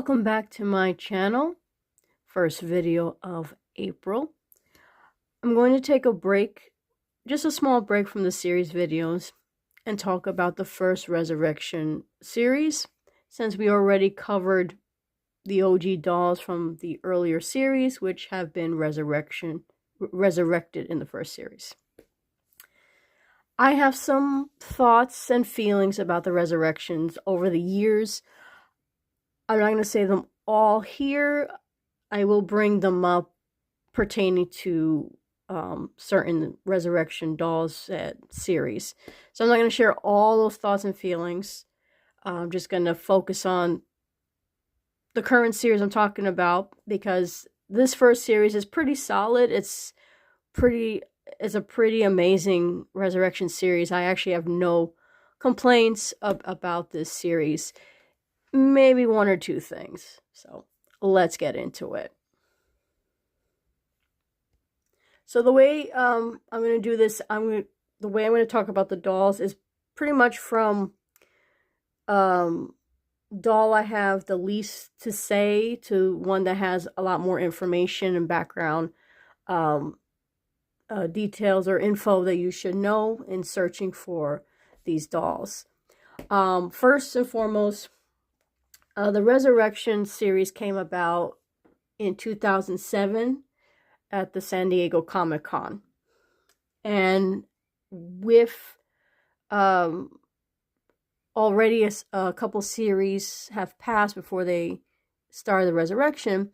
Welcome back to my channel. First video of April. I'm going to take a break, just a small break from the series videos, and talk about the first Resurrection series, since we already covered the OG dolls from the earlier series, which have been resurrected in the first series. I have some thoughts and feelings about the Resurrections over the years. I'm not going to say them all here. I will bring them up pertaining to certain Resurrection dolls series. So I'm not going to share all those thoughts and feelings. I'm just going to focus on the current series I'm talking about, because this first series is pretty solid. It's a pretty amazing Resurrection series. I actually have no complaints about this series. Maybe one or two things. So let's get into it. So the way I'm going to do this, the way I'm going to talk about the dolls is pretty much from doll I have the least to say to one that has a lot more information and background details or info that you should know in searching for these dolls. First and foremost, the Resurrection series came about in 2007 at the San Diego Comic-Con. And with already a couple series have passed before they started the Resurrection,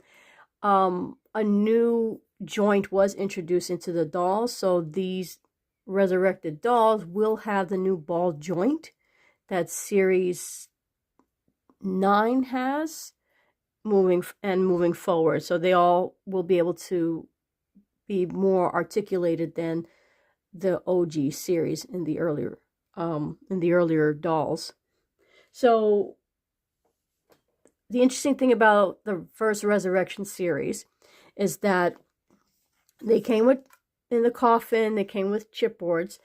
a new joint was introduced into the dolls. So these resurrected dolls will have the new ball joint that series 9 has moving forward. So they all will be able to be more articulated than the OG series in the earlier dolls. So the interesting thing about the first Resurrection series is that they came in the coffin, they came with chipboards.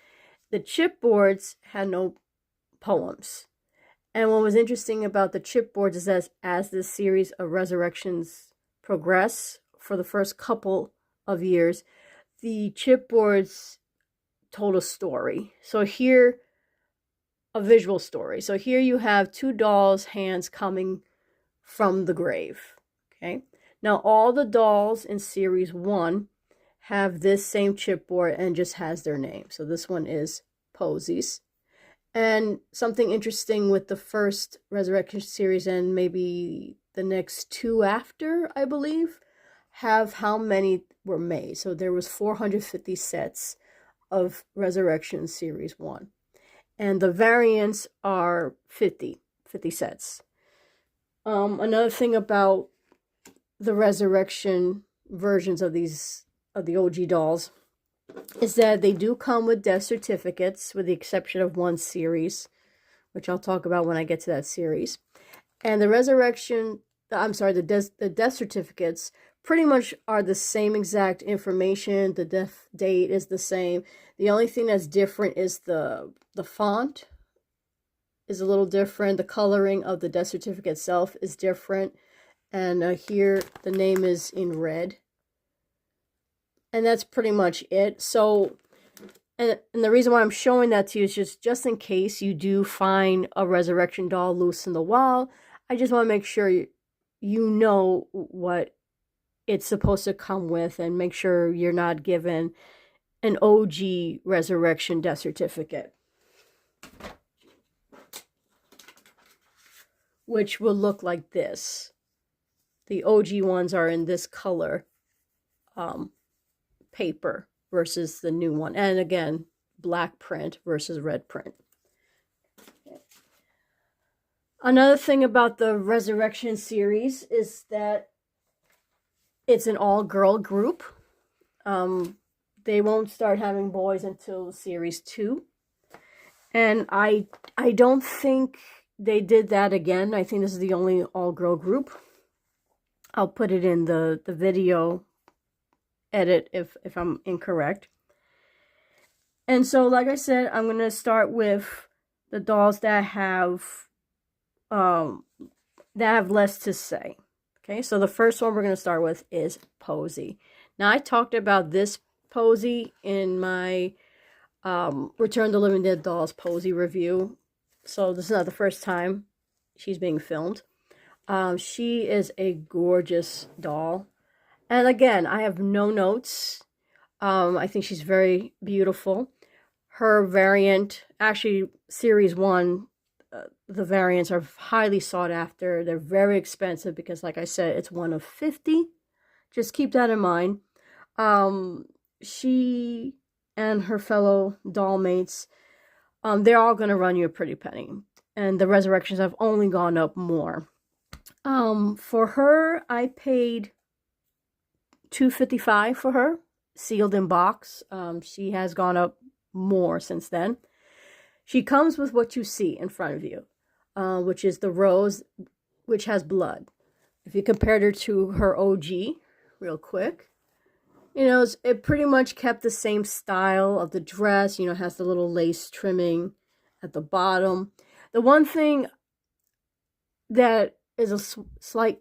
The chipboards had no poems. And what was interesting about the chipboards is that as this series of Resurrections progress for the first couple of years, the chipboards told a story. So here, a visual story. So here you have two dolls' hands coming from the grave. Okay. Now all the dolls in series 1 have this same chipboard and just has their name. So this one is Posies. And something interesting with the first Resurrection series and maybe the next two after, I believe, have how many were made. So there was 450 sets of Resurrection series 1. And the variants are 50 sets. Another thing about the Resurrection versions of the OG dolls is that they do come with death certificates, with the exception of one series, which I'll talk about when I get to that series. And the death certificates pretty much are the same exact information. The death date is the same. The only thing that's different is the font is a little different. The coloring of the death certificate itself is different. And here the name is in red. And that's pretty much it. So, and the reason why I'm showing that to you is just in case you do find a Resurrection doll loose in the wild. I just want to make sure you know what it's supposed to come with, and make sure you're not given an OG Resurrection death certificate, which will look like this. The OG ones are in this color paper versus the new one, and again, black print versus red print. Another thing about the Resurrection series is that it's an all-girl group. They won't start having boys until series 2, and I don't think they did that again. I think this is the only all-girl group. I'll put it in the video edit if I'm incorrect. And so, like I said, I'm going to start with the dolls that have that have less to say. Okay, so the first one we're going to start with is Posey. Now, I talked about this Posey in my Return to Living Dead Dolls Posey review. So this is not the first time she's being filmed. She is a gorgeous doll. And again, I have no notes. I think she's very beautiful. Her variant, actually, Series 1, the variants are highly sought after. They're very expensive because, like I said, it's one of 50. Just keep that in mind. She and her fellow doll mates, they're all going to run you a pretty penny. And the resurrections have only gone up more. For her, I paid $255 for her, sealed in box. She has gone up more since then. She comes with what you see in front of you, which is the rose, which has blood. If you compared her to her OG, real quick, you know, it pretty much kept the same style of the dress. You know, has the little lace trimming at the bottom. The one thing that is a slight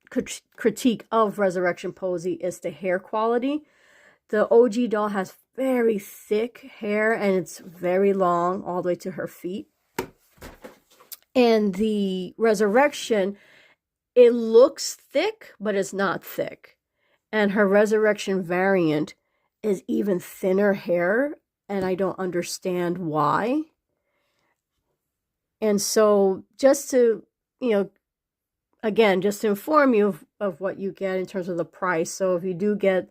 critique of Resurrection Posey is the hair quality. The OG doll has very thick hair and it's very long all the way to her feet. And the Resurrection, it looks thick, but it's not thick. And her Resurrection variant is even thinner hair, and I don't understand why. And so just to, you know, again, just to inform you of what you get in terms of the price. So if you do get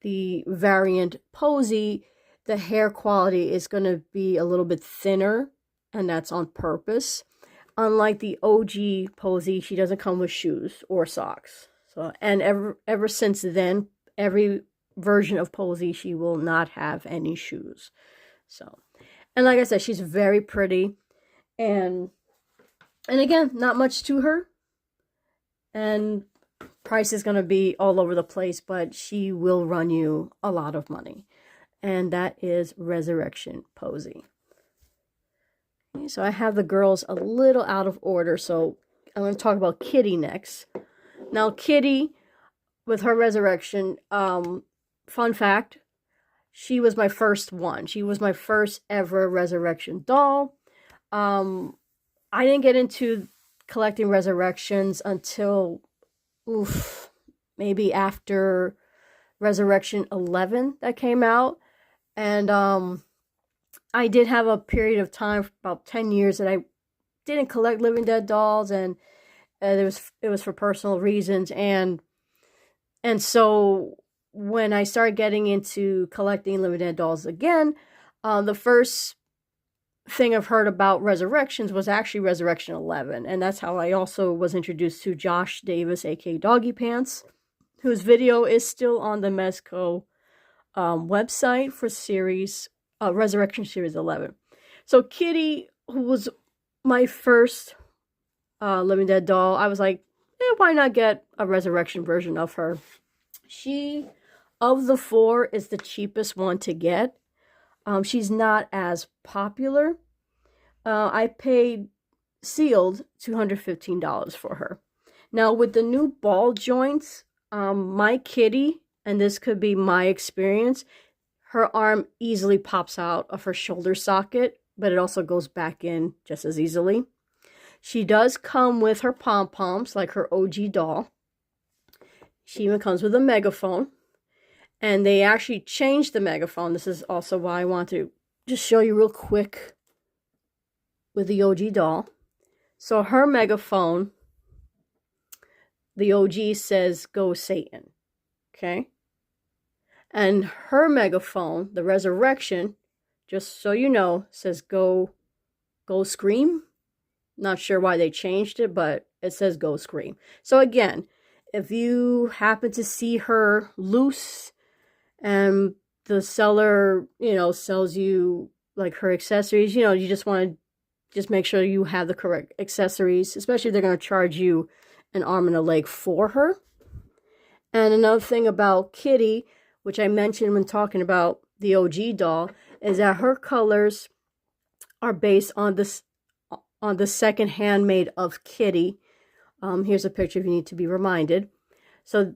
the variant Posey, the hair quality is going to be a little bit thinner, and that's on purpose. Unlike the OG Posey, she doesn't come with shoes or socks. So, and ever since then, every version of Posey, she will not have any shoes. So, and like I said, she's very pretty, and again, not much to her, and price is going to be all over the place, but she will run you a lot of money. And that is Resurrection Posey. Okay, so I have the girls a little out of order, so I'm going to talk about Kitty next. Now, Kitty, with her Resurrection, fun fact, she was my first one. She was my first ever Resurrection doll. I didn't get into collecting Resurrections until, maybe after Resurrection 11 that came out. And I did have a period of time, about 10 years, that I didn't collect Living Dead dolls, and it was for personal reasons. And so when I started getting into collecting Living Dead dolls again, the first thing I've heard about Resurrections was actually Resurrection 11. And that's how I also was introduced to Josh Davis, aka Doggy Pants, whose video is still on the Mezco website for series Resurrection Series 11. So Kitty, who was my first Living Dead doll, I was like, why not get a Resurrection version of her? She, of the four, is the cheapest one to get. She's not as popular. I paid sealed $215 for her. Now, with the new ball joints, my Kitty, and this could be my experience, her arm easily pops out of her shoulder socket, but it also goes back in just as easily. She does come with her pom-poms, like her OG doll. She even comes with a megaphone. And they actually changed the megaphone. This is also why I want to just show you real quick with the OG doll. So her megaphone, the OG says, "Go Satan." Okay? And her megaphone, the Resurrection, just so you know, says, Go Scream. Not sure why they changed it, but it says Go Scream. So again, if you happen to see her loose and the seller, sells you like her accessories, you just want to just make sure you have the correct accessories, especially if they're going to charge you an arm and a leg for her. And another thing about Kitty, which I mentioned when talking about the OG doll, is that her colors are based on the second handmade of Kitty, Here's a picture if you need to be reminded. So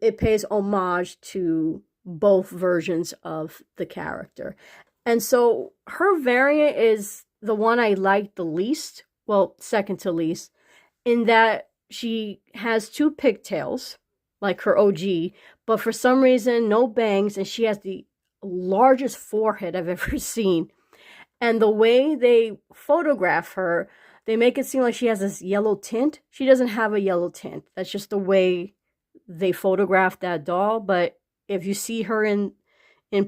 it pays homage to both versions of the character. And so her variant is the one I like the least, well, second to least, in that she has two pigtails, like her OG, but for some reason, no bangs, and she has the largest forehead I've ever seen. And the way they photograph her, they make it seem like she has this yellow tint. She doesn't have a yellow tint. That's just the way they photographed that doll. But if you see her in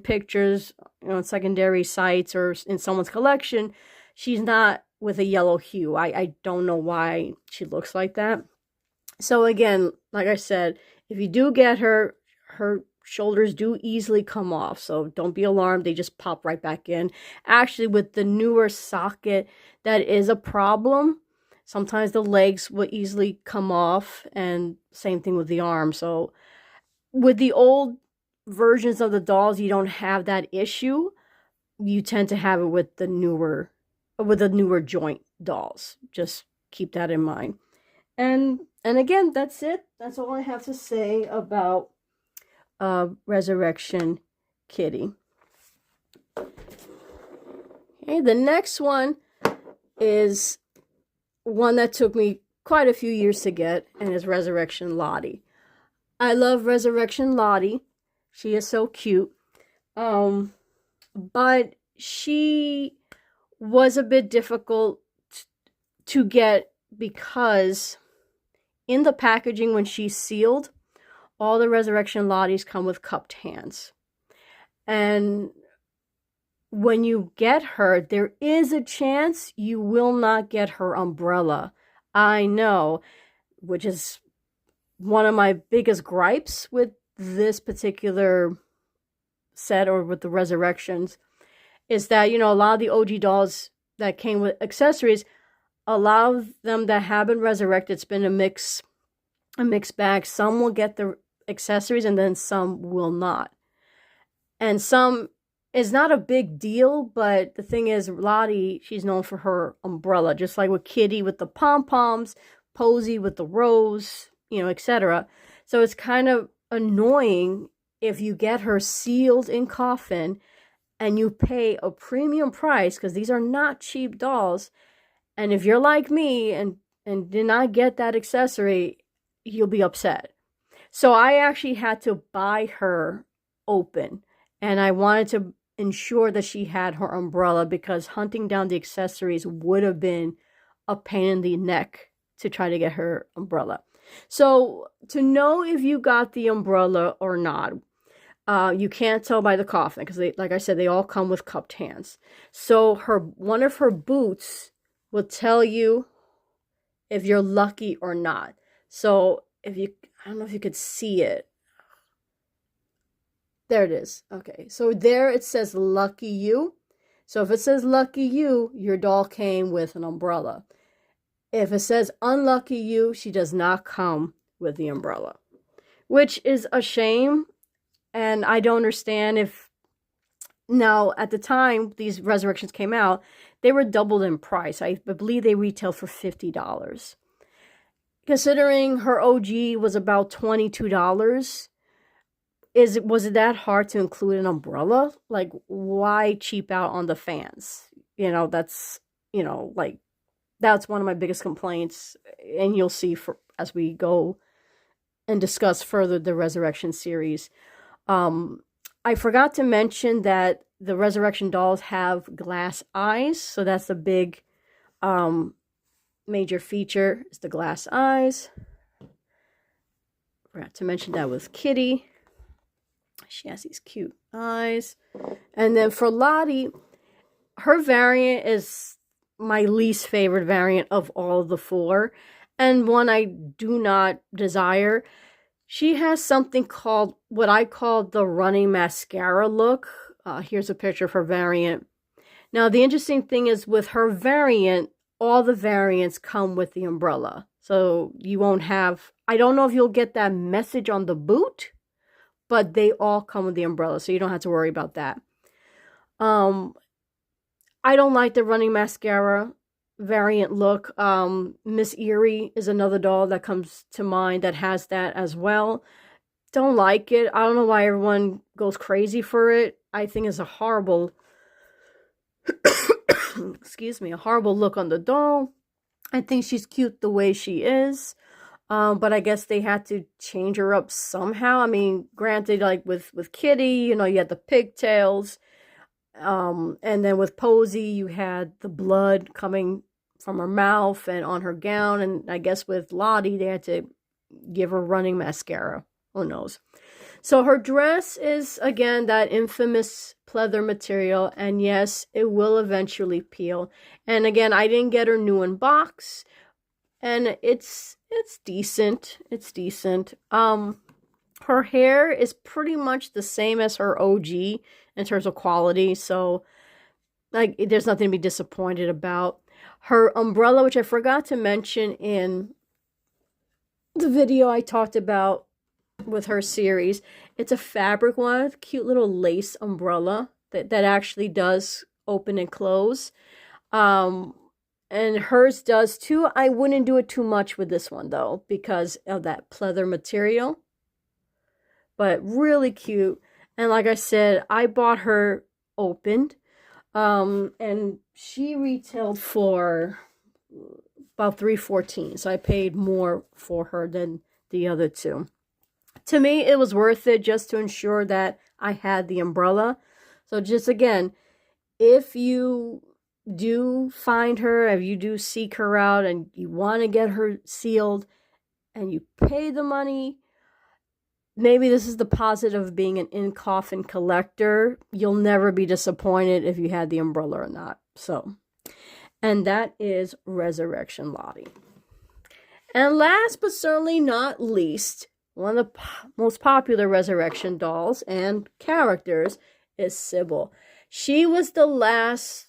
pictures, on secondary sites or in someone's collection, she's not with a yellow hue. I don't know why she looks like that. So again, like I said, if you do get her, her shoulders do easily come off. So don't be alarmed. They just pop right back in. Actually, with the newer socket, that is a problem. Sometimes the legs will easily come off, and same thing with the arm. So with the old versions of the dolls, you don't have that issue. You tend to have it with the newer joint dolls. Just keep that in mind. And again, that's it. That's all I have to say about Resurrection Kitty. Okay, the next one is one that took me quite a few years to get, and is Resurrection Lottie. I love Resurrection Lottie. She is so cute. But she was a bit difficult to get because in the packaging, when she's sealed, all the Resurrection Lotties come with cupped hands. And when you get her, there is a chance you will not get her umbrella. I know, which is one of my biggest gripes with this particular set, or with the Resurrections, is that, a lot of the OG dolls that came with accessories, a lot of them that have been resurrected, it's been a mixed bag. Some will get the accessories and then some will not. And some is not a big deal, but the thing is, Lottie, she's known for her umbrella, just like with Kitty with the pom-poms, Posy with the rose, etc. So it's kind of annoying if you get her sealed in coffin and you pay a premium price, because these are not cheap dolls. And if you're like me and did not get that accessory, you'll be upset. So I actually had to buy her open, and I wanted to ensure that she had her umbrella, because hunting down the accessories would have been a pain in the neck to try to get her umbrella. So to know if you got the umbrella or not, you can't tell by the coffin, because like I said, they all come with cupped hands. So one of her boots will tell you if you're lucky or not. So I don't know if you could see it. There it is. Okay, so there it says lucky you. So if it says lucky you, your doll came with an umbrella. If it says unlucky you, she does not come with the umbrella, which is a shame. And I don't understand if, now at the time these Resurrections came out, they were doubled in price. I believe they retailed for $50. Considering her OG was about $22, was it that hard to include an umbrella? Like, why cheap out on the fans? That's one of my biggest complaints, and you'll see as we go and discuss further the Resurrection series. I forgot to mention that the Resurrection dolls have glass eyes, so that's a big major feature, is the glass eyes. Forgot to mention that with Kitty. She has these cute eyes. And then for Lottie, her variant is my least favorite variant of all of the four, and one I do not desire. She has something called, what I call the running mascara look. Here's a picture of her variant. Now, the interesting thing is, with her variant, all the variants come with the umbrella. So you won't have, I don't know if you'll get that message on the boot, but they all come with the umbrella, so you don't have to worry about that. I don't like the running mascara variant look. Miss Eerie is another doll that comes to mind that has that as well. Don't like it. I don't know why everyone goes crazy for it. I think it's a horrible, excuse me, a horrible look on the doll. I think she's cute the way she is. But I guess they had to change her up somehow. I mean, granted, like with Kitty, you know, you had the pigtails. And then with Posy, you had the blood coming from her mouth and on her gown. And I guess with Lottie, they had to give her running mascara. Who knows? So her dress is, again, that infamous pleather material. And yes, it will eventually peel. And again, I didn't get her new in box. And it's decent. It's decent. Her hair is pretty much the same as her OG in terms of quality, so like there's nothing to be disappointed about. Her umbrella, which I forgot to mention in the video I talked about with her series, it's a fabric one, cute little lace umbrella that actually does open and close. And hers does too. I wouldn't do it too much with this one though, because of that pleather material. But really cute. And like I said, I bought her opened. And she retailed for about $314. So I paid more for her than the other two. To me, it was worth it just to ensure that I had the umbrella. So just again, if you do find her, if you do seek her out and you want to get her sealed and you pay the money, maybe this is the positive of being an in-coffin collector. You'll never be disappointed if you had the umbrella or not. So, and that is Resurrection Lottie. And last but certainly not least, one of the most popular Resurrection dolls and characters is Sybil. She was the last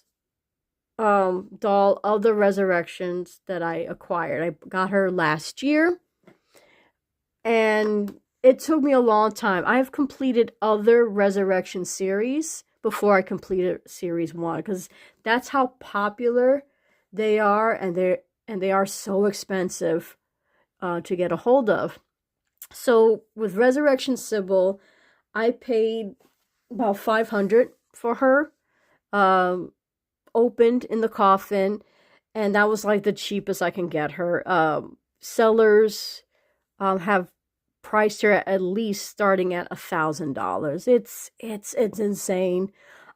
doll of the Resurrections that I acquired. I got her last year, and it took me a long time. I have completed other Resurrection series before I completed series 1, because that's how popular they are, and they are so expensive to get a hold of. So with Resurrection Sybil, I paid about $500 for her. Opened in the coffin, and that was like the cheapest I can get her. Sellers have priced her at least starting at $1,000. It's insane.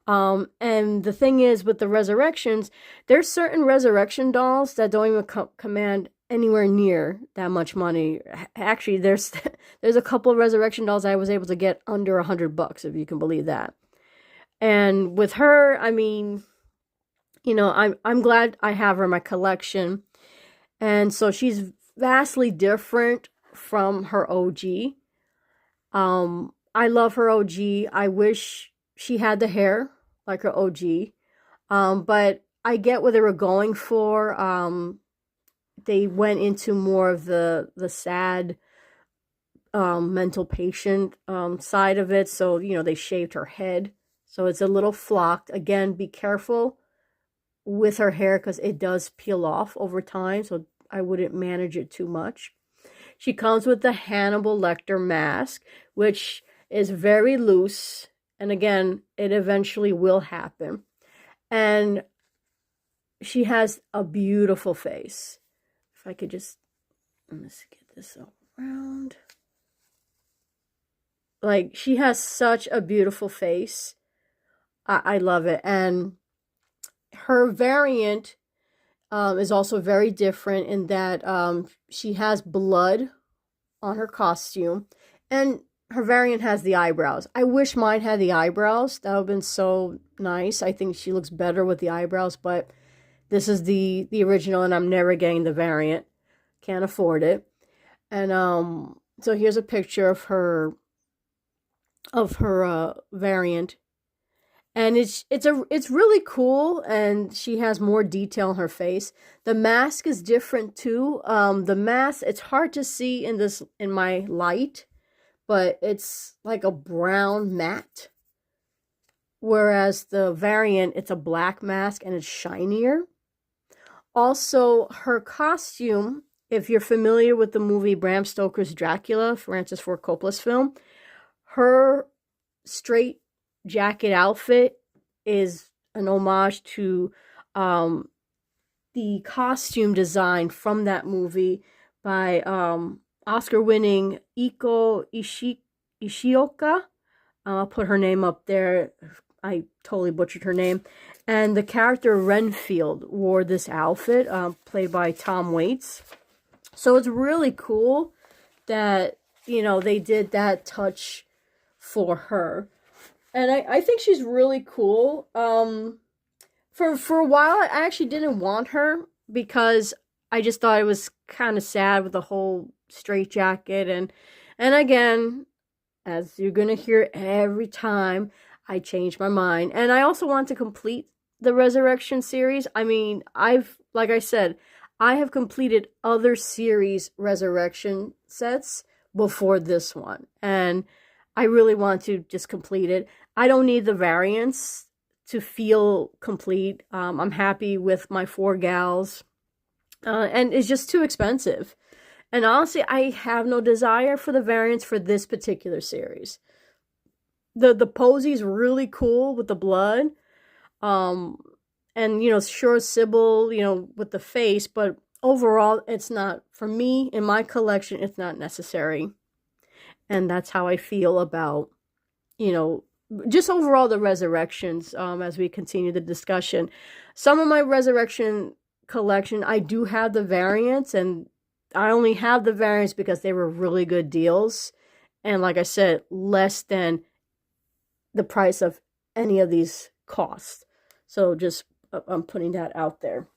And the thing is, with the Resurrections, there's certain Resurrection dolls that don't even command anywhere near that much money. Actually, there's a couple of Resurrection dolls I was able to get under $100, if you can believe that. And with her, I mean, you know, I'm glad I have her in my collection. And so she's vastly different from her OG. I love her OG. I wish she had the hair like her OG. But I get what they were going for. They went into more of the sad mental patient side of it. So, you know, they shaved her head. So it's a little flocked. Again, be careful with her hair because it does peel off over time, so I wouldn't manage it too much. She comes with the Hannibal Lecter mask, which is very loose, and again, it eventually will happen. And she has a beautiful face. If I could just, let's get this around. Like, she has such a beautiful face. I love it. And her variant is also very different in that she has blood on her costume, and her variant has the eyebrows. I wish mine had the eyebrows. That would have been so nice. I think she looks better with the eyebrows, but this is the original, and I'm never getting the variant. Can't afford it. And so here's a picture of her variant. And it's really cool, and she has more detail in her face. The mask is different too. The mask, it's hard to see in my light, but it's like a brown matte. Whereas the variant, it's a black mask and it's shinier. Also, her costume, if you're familiar with the movie Bram Stoker's Dracula, Francis Ford Coppola's film, her straight jacket outfit is an homage to the costume design from that movie by Oscar-winning Ishioka. I'll put her name up there. I totally butchered her name. And the character Renfield wore this outfit, played by Tom Waits. So it's really cool that, you know, they did that touch for her. And I think she's really cool. For a while, I actually didn't want her because I just thought it was kind of sad with the whole straitjacket. And again, as you're going to hear every time, I change my mind. And I also want to complete the Resurrection series. I mean, like I said, I have completed other series Resurrection sets before this one. And I really want to just complete it. I don't need the variants to feel complete. I'm happy with my 4 gals. And it's just too expensive. And honestly, I have no desire for the variants for this particular series. The Posey's really cool with the blood. And, you know, sure, Sybil, you know, with the face. But overall, it's not, for me, in my collection, it's not necessary. And that's how I feel about, you know, just overall the Resurrections, as we continue the discussion. Some of my Resurrection collection, I do have the variants, and I only have the variants because they were really good deals. And like I said, less than the price of any of these costs. So just, I'm putting that out there.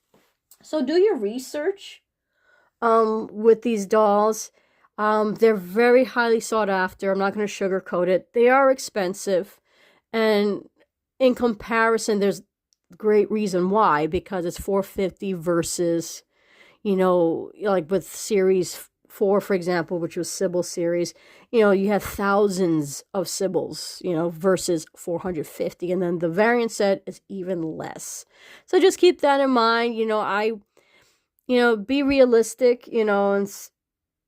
So do your research with these dolls. They're very highly sought after. I'm not going to sugarcoat it. They are expensive. And in comparison, there's great reason why, because it's $450 versus, you know, like with series 4, for example, which was Sybil series, you know, you have thousands of Sybils, you know, versus 450. And then the variant set is even less. So just keep that in mind. You know, be realistic, you know,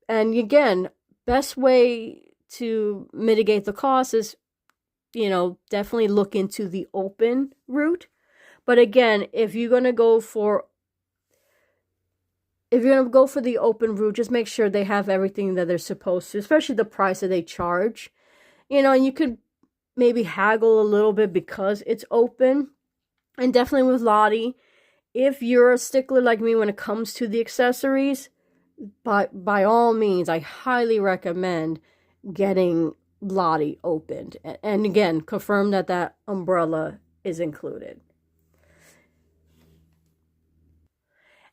and again, best way to mitigate the cost is, you know, definitely look into the open route. But again, if you're going to go for the open route, just make sure they have everything that they're supposed to, especially the price that they charge. You know, and you could maybe haggle a little bit because it's open. And definitely with Lottie, if you're a stickler like me when it comes to the accessories, by all means, I highly recommend getting Lottie opened. And again, confirm that umbrella is included.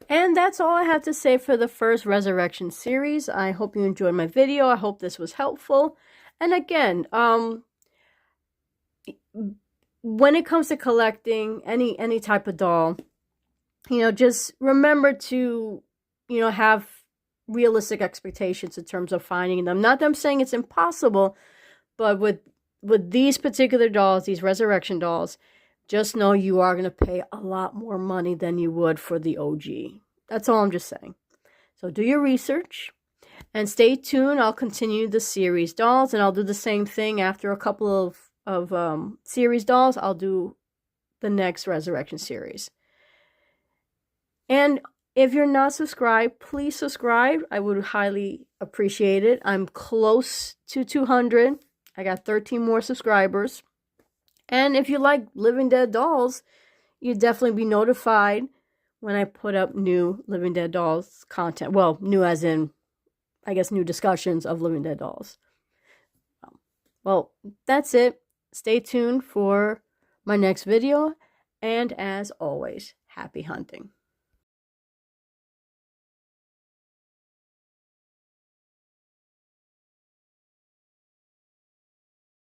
And that's all I have to say for the first Resurrection series. I hope you enjoyed my video. I hope this was helpful. And again, when it comes to collecting any type of doll, you know, just remember to, you know, have realistic expectations in terms of finding them. Not that I'm saying it's impossible, but with these particular dolls, these Resurrection dolls, just know you are going to pay a lot more money than you would for the OG. That's all I'm just saying. So do your research and stay tuned. I'll continue the series dolls, and I'll do the same thing after a couple of series dolls. I'll do the next Resurrection series. And if you're not subscribed, please subscribe. I would highly appreciate it. I'm close to 200. I got 13 more subscribers. And if you like Living Dead dolls, you'd definitely be notified when I put up new Living Dead dolls content. Well, new as in, I guess, new discussions of Living Dead dolls. Well, that's it. Stay tuned for my next video. And as always, happy hunting.